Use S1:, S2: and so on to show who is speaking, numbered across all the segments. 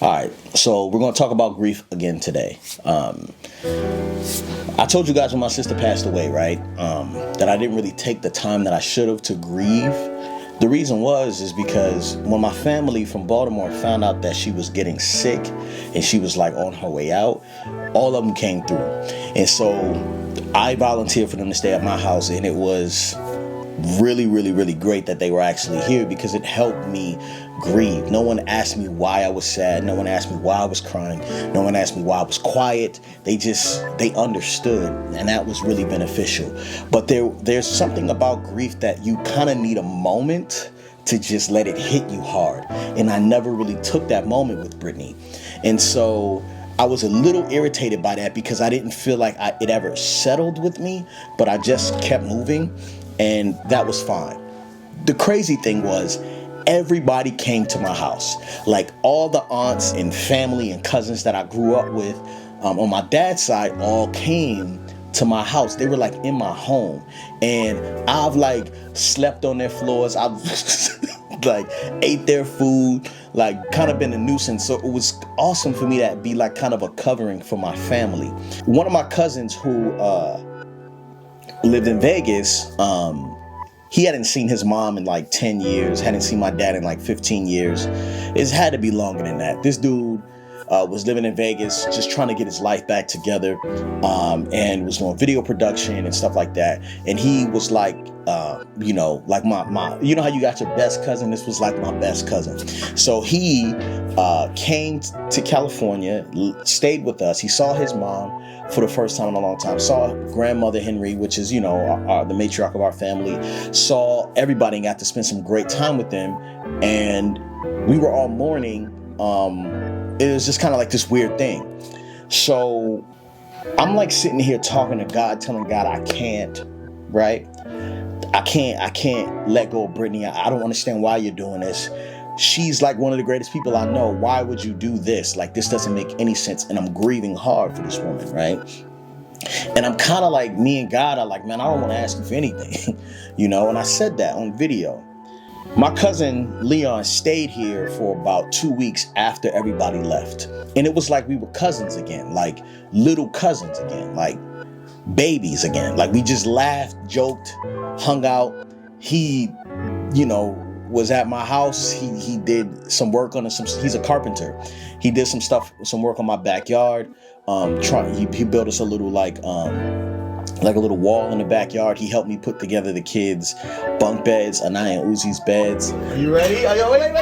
S1: All right, so we're going to talk about grief again today. I told you guys when my sister passed away, right, that I didn't really take the time that I should have to grieve. The reason is because when my family from Baltimore found out that she was getting sick and she was like on her way out, all of them came through. And so I volunteered for them to stay at my house, and it was really, really, really great that they were actually here because it helped me grieve. No one asked me why I was sad. No one asked me why I was crying. No one asked me why I was quiet. They understood, and that was really beneficial. But there's something about grief that you kind of need a moment to just let it hit you hard. And I never really took that moment with Brittany. And so I was a little irritated by that because I didn't feel like it ever settled with me, but I just kept moving, and that was fine. The crazy thing was, everybody came to my house. Like all the aunts and family and cousins that I grew up with on my dad's side all came to my house. They were like in my home, and I've like slept on their floors. I've like ate their food, like kind of been a nuisance. So it was awesome for me to be like kind of a covering for my family. One of my cousins who lived in Vegas, he hadn't seen his mom in like 10 years, hadn't seen my dad in like 15 years. It's had to be longer than that. This dude was living in Vegas, just trying to get his life back together, and was doing video production and stuff like that. And he was like, like my, you know how you got your best cousin? This was like my best cousin. So he came to California, stayed with us. He saw his mom for the first time in a long time, saw grandmother Henry, which is, the matriarch of our family, saw everybody and got to spend some great time with them. And we were all mourning. It was just kind of like this weird thing. So I'm like sitting here talking to God, telling God I can't, right? I can't let go of Brittany. I don't understand why you're doing this. She's like one of the greatest people I know. Why would you do this? Like, this doesn't make any sense. And I'm grieving hard for this woman, right? And I'm kind of like, me and God are like, man, I don't want to ask you for anything, And I said that on video. My cousin Leon stayed here for about 2 weeks after everybody left. And it was like we were cousins again, like little cousins again, like babies again. Like we just laughed, joked, hung out. He, was at my house. He did some work on he's a carpenter. He did some work on my backyard. He built us a little like a little wall in the backyard. He helped me put together the kids' bunk beds, Anaya and Uzi's beds. Are you ready? Are you wait.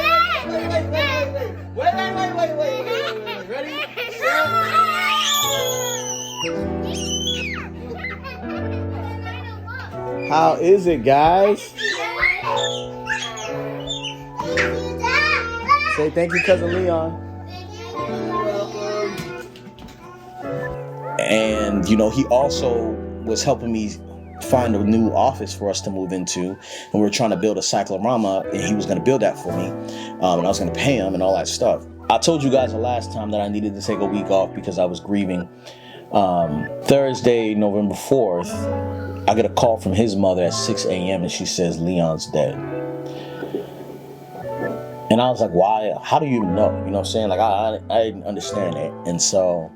S1: Ready? How is it, guys? Say thank you, Cousin Leon. And, he also was helping me find a new office for us to move into. And we were trying to build a cyclorama, and he was going to build that for me. And I was going to pay him and all that stuff. I told you guys the last time that I needed to take a week off because I was grieving. Thursday, November 4th, I get a call from his mother at 6 a.m. and she says, Leon's dead. And I was like, why? How do you even know? You know what I'm saying? Like, I didn't understand it. And so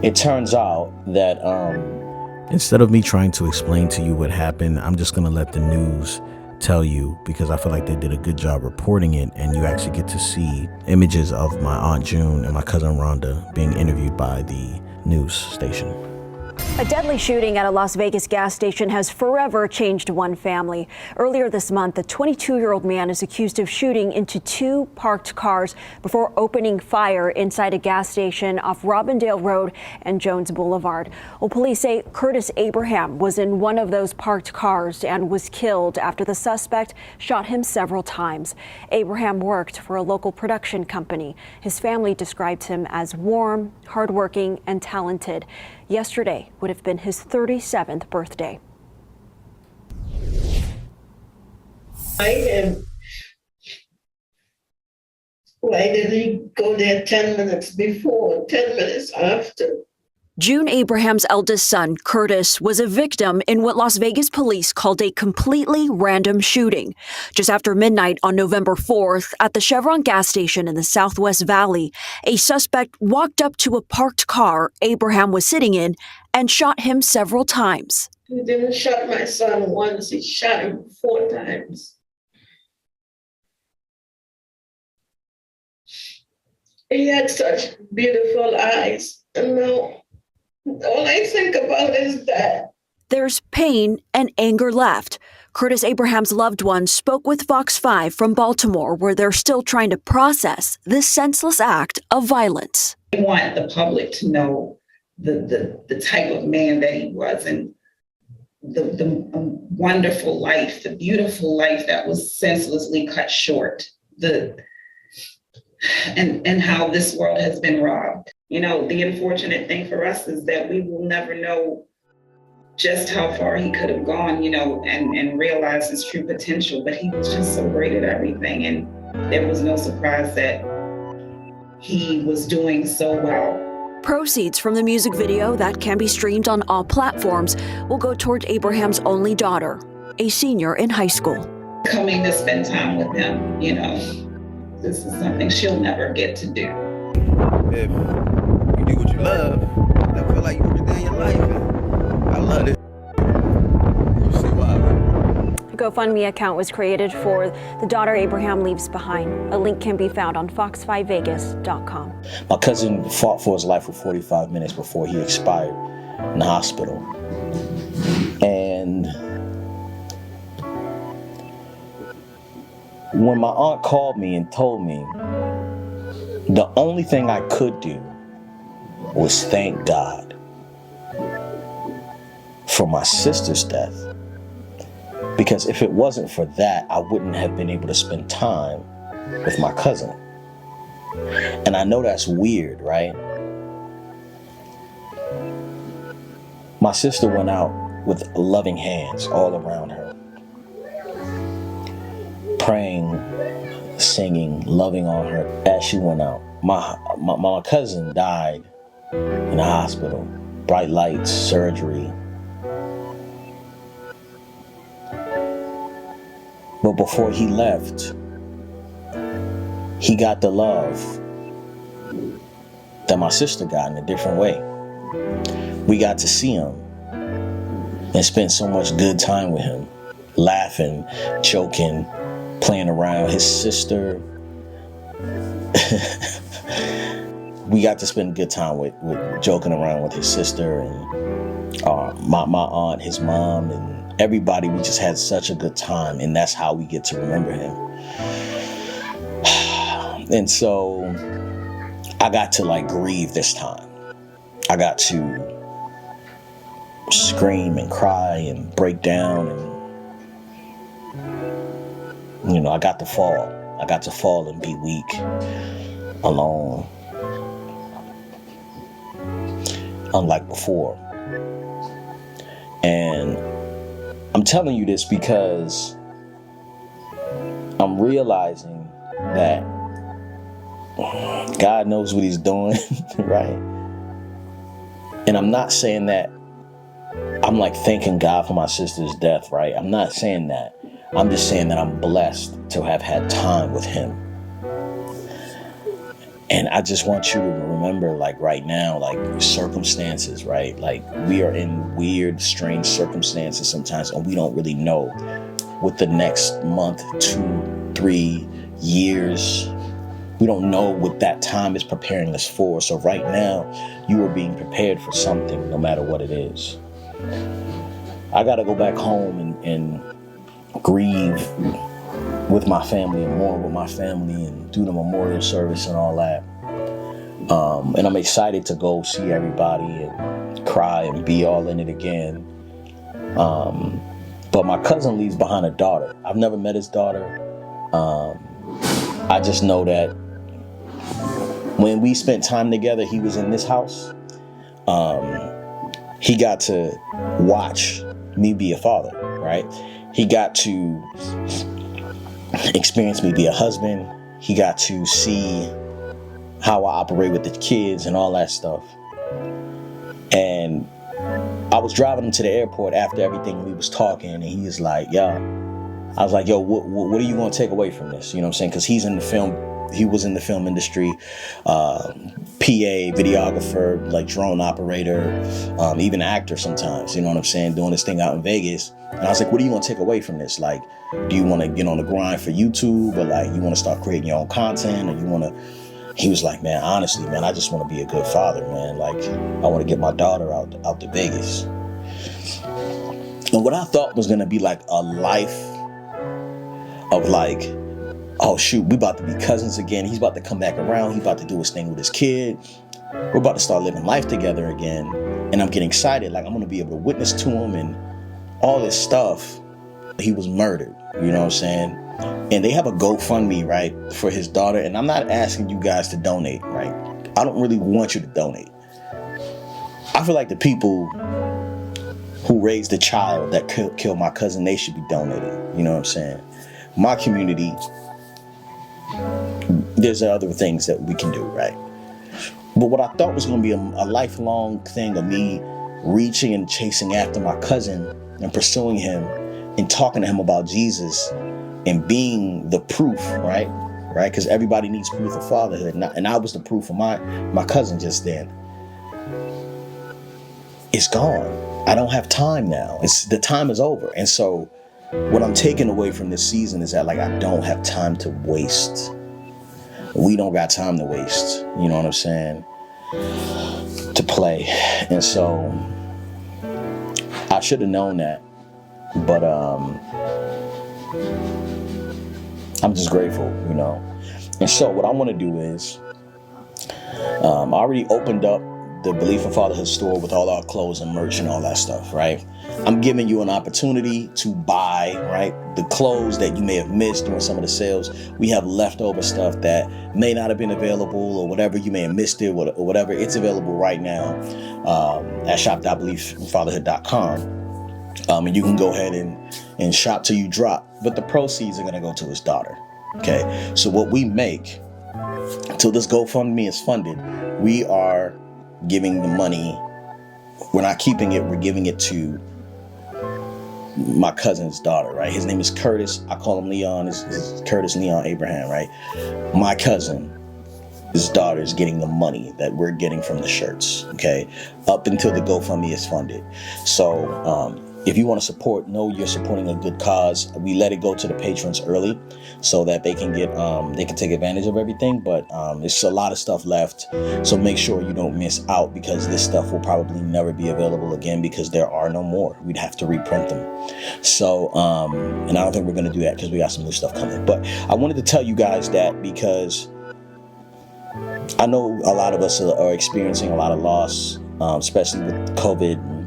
S1: it turns out that instead of me trying to explain to you what happened, I'm just going to let the news tell you, because I feel like they did a good job reporting it, and you actually get to see images of my Aunt June and my cousin Rhonda being interviewed by the news station.
S2: A deadly shooting at a Las Vegas gas station has forever changed one family. Earlier this month, a 22-year-old man is accused of shooting into two parked cars before opening fire inside a gas station off Robindale Road and Jones Boulevard. Well, police say Curtis Abraham was in one of those parked cars and was killed after the suspect shot him several times. Abraham worked for a local production company. His family described him as warm, hardworking, and talented. Yesterday would have been his 37th birthday.
S3: Why did he go there 10 minutes before, 10 minutes after?
S2: June Abraham's eldest son, Curtis, was a victim in what Las Vegas police called a completely random shooting. Just after midnight on November 4th, at the Chevron gas station in the Southwest Valley, a suspect walked up to a parked car Abraham was sitting in and shot him several times.
S3: He didn't shoot my son once, he shot him 4 times. He had such beautiful eyes, and now all I think about is that.
S2: There's pain and anger left. Curtis Abraham's loved ones spoke with Fox 5 from Baltimore, where they're still trying to process this senseless act of violence.
S4: I want the public to know the type of man that he was, and the wonderful life, the beautiful life that was senselessly cut short, and how this world has been robbed. You know, the unfortunate thing for us is that we will never know just how far he could have gone, you know, and realize his true potential. But he was just so great at everything, and there was no surprise that he was doing so well.
S2: Proceeds from the music video that can be streamed on all platforms will go toward Abraham's only daughter, a senior in high school.
S4: Coming to spend time with him, you know, this is something she'll never get to do.
S5: If you do what you love, I feel like you put it in your life. I love it. You see why?
S2: A GoFundMe account was created for the daughter Abraham leaves behind. A link can be found on fox5vegas.com.
S1: My cousin fought for his life for 45 minutes before he expired in the hospital. And when my aunt called me and told me, the only thing I could do was thank God for my sister's death. Because if it wasn't for that, I wouldn't have been able to spend time with my cousin. And I know that's weird, right? My sister went out with loving hands all around her, praying, singing, loving on her as she went out. My cousin died in the hospital, bright lights, surgery. But before he left, he got the love that my sister got in a different way. We got to see him and spend so much good time with him, laughing, joking, playing around. His sister, we got to spend good time with joking around with his sister and my aunt, his mom, and everybody. We just had such a good time, and that's how we get to remember him. And so I got to grieve this time. I got to scream and cry and break down, and I got to fall. I got to fall and be weak, alone, unlike before. And I'm telling you this because I'm realizing that God knows what he's doing, right? And I'm not saying that I'm thanking God for my sister's death, right? I'm not saying that. I'm just saying that I'm blessed to have had time with him. And I just want you to remember, right now, circumstances, right? We are in weird, strange circumstances sometimes, and we don't really know what the next month, 2, 3 years, we don't know what that time is preparing us for. So right now, you are being prepared for something, no matter what it is. I got to go back home and grieve with my family and mourn with my family and do the memorial service and all that. And I'm excited to go see everybody and cry and be all in it again. But my cousin leaves behind a daughter. I've never met his daughter. I just know that when we spent time together, he was in this house. He got to watch me be a father, right? He got to experience me be a husband. He got to see how I operate with the kids and all that stuff. And I was driving him to the airport after everything we was talking, and he was like, "Yeah." I was like, "Yo, what are you going to take away from this?" You know what I'm saying? Because he's in the film. He was in the film industry, PA, videographer, like drone operator, even actor sometimes. You know what I'm saying? Doing this thing out in Vegas. And I was like, "What are you going to take away from this? Like, do you want to get on the grind for YouTube, or like you want to start creating your own content, or you want to?" He was like, "Man, honestly, man, I just want to be a good father, man. Like, I want to get my daughter out to Vegas." And what I thought was going to be like a life of like, oh shoot, we about to be cousins again. He's about to come back around. He's about to do his thing with his kid. We're about to start living life together again. And I'm getting excited. Like, I'm going to be able to witness to him and all this stuff. He was murdered. You know what I'm saying? And they have a GoFundMe, right, for his daughter. And I'm not asking you guys to donate, right? I don't really want you to donate. I feel like the people who raised the child that killed my cousin, they should be donated. You know what I'm saying? My community, there's other things that we can do, right? But what I thought was going to be a lifelong thing of me reaching and chasing after my cousin and pursuing him and talking to him about Jesus and being the proof, right? Because everybody needs proof of fatherhood. And I was the proof of my cousin just then. It's gone. I don't have time now. The time is over. And so what I'm taking away from this season is that, like, I don't have time to waste. We don't got time to waste. You know what I'm saying? To play. And so I should have known that. But I'm just grateful, you know. And so what I want to do is I already opened up the Beleaf and Fatherhood store with all our clothes and merch and all that stuff, right? I'm giving you an opportunity to buy, right, the clothes that you may have missed during some of the sales. We have leftover stuff that may not have been available or whatever. You may have missed it or whatever. It's available right now at shop.beleafandfatherhood.com. And you can go ahead and shop till you drop. But the proceeds are going to go to his daughter, okay? So what we make, until this GoFundMe is funded, we are giving the money. We're not keeping it. We're giving it to my cousin's daughter, right? His name is Curtis. I call him Leon. It's Curtis Leon Abraham, right? My cousin, his daughter, is getting the money that we're getting from the shirts, okay? Up until the GoFundMe is funded. So if you want to support, know you're supporting a good cause. We let it go to the patrons early so that they can take advantage of everything. But there's a lot of stuff left. So make sure you don't miss out, because this stuff will probably never be available again because there are no more. We'd have to reprint them. So, and I don't think we're going to do that because we got some new stuff coming. But I wanted to tell you guys that because I know a lot of us are experiencing a lot of loss, especially with COVID and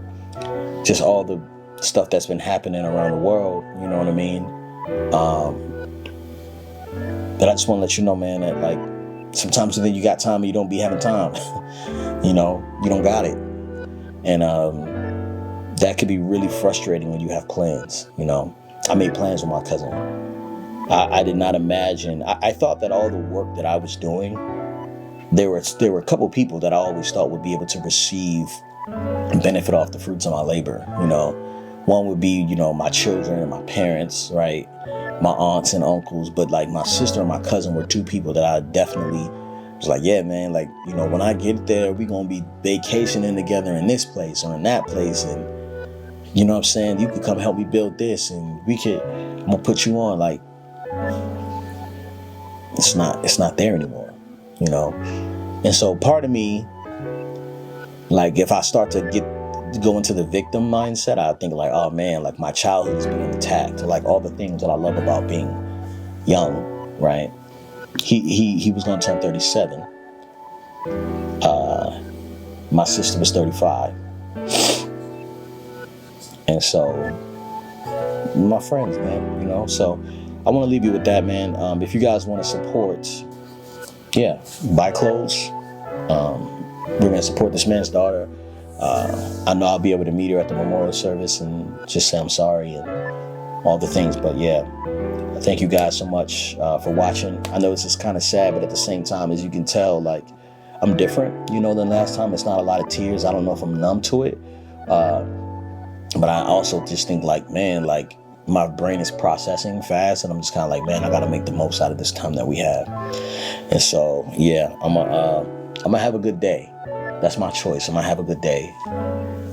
S1: just all the stuff that's been happening around the world, you know what I mean? But I just want to let you know, man, that like sometimes you think you got time and you don't be having time. You know, you don't got it. And that could be really frustrating when you have plans, you know. I made plans with my cousin. I did not imagine. I thought that all the work that I was doing, there were a couple people that I always thought would be able to receive and benefit off the fruits of my labor, you know. One would be, you know, my children and my parents, right? My aunts and uncles. But like my sister and my cousin were two people that I definitely was like, yeah, man, like, you know, when I get there, we're going to be vacationing together in this place or in that place. And, you know what I'm saying? You could come help me build this and I'm going to put you on. Like, it's not there anymore, you know? And so part of me, like, if I start to go into the victim mindset, I think like, oh man, like my childhood is being attacked. Like all the things that I love about being young, right? He was going to turn 37. My sister was 35. And so my friends, man, you know, so I want to leave you with that, man. If you guys want to support, yeah, buy clothes. We're going to support this man's daughter. I know I'll be able to meet her at the memorial service and just say I'm sorry and all the things. But yeah, thank you guys so much for watching. I know this is kind of sad, but at the same time, as you can tell, like I'm different, you know, than last time. It's not a lot of tears. I don't know if I'm numb to it. But I also just think like, man, like my brain is processing fast, and I'm just kind of like, man, I got to make the most out of this time that we have. And so, yeah, I'm gonna have a good day. That's my choice. I'm gonna have a good day,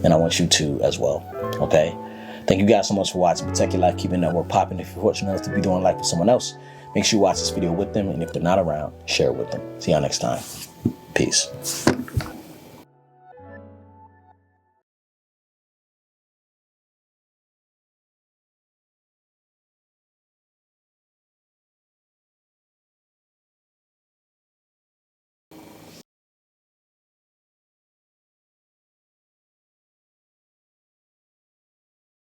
S1: and I want you to as well. Okay. Thank you guys so much for watching. Protect your life, keep your network popping. If you're fortunate enough to be doing life with someone else, make sure you watch this video with them, and if they're not around, share it with them. See y'all next time. Peace.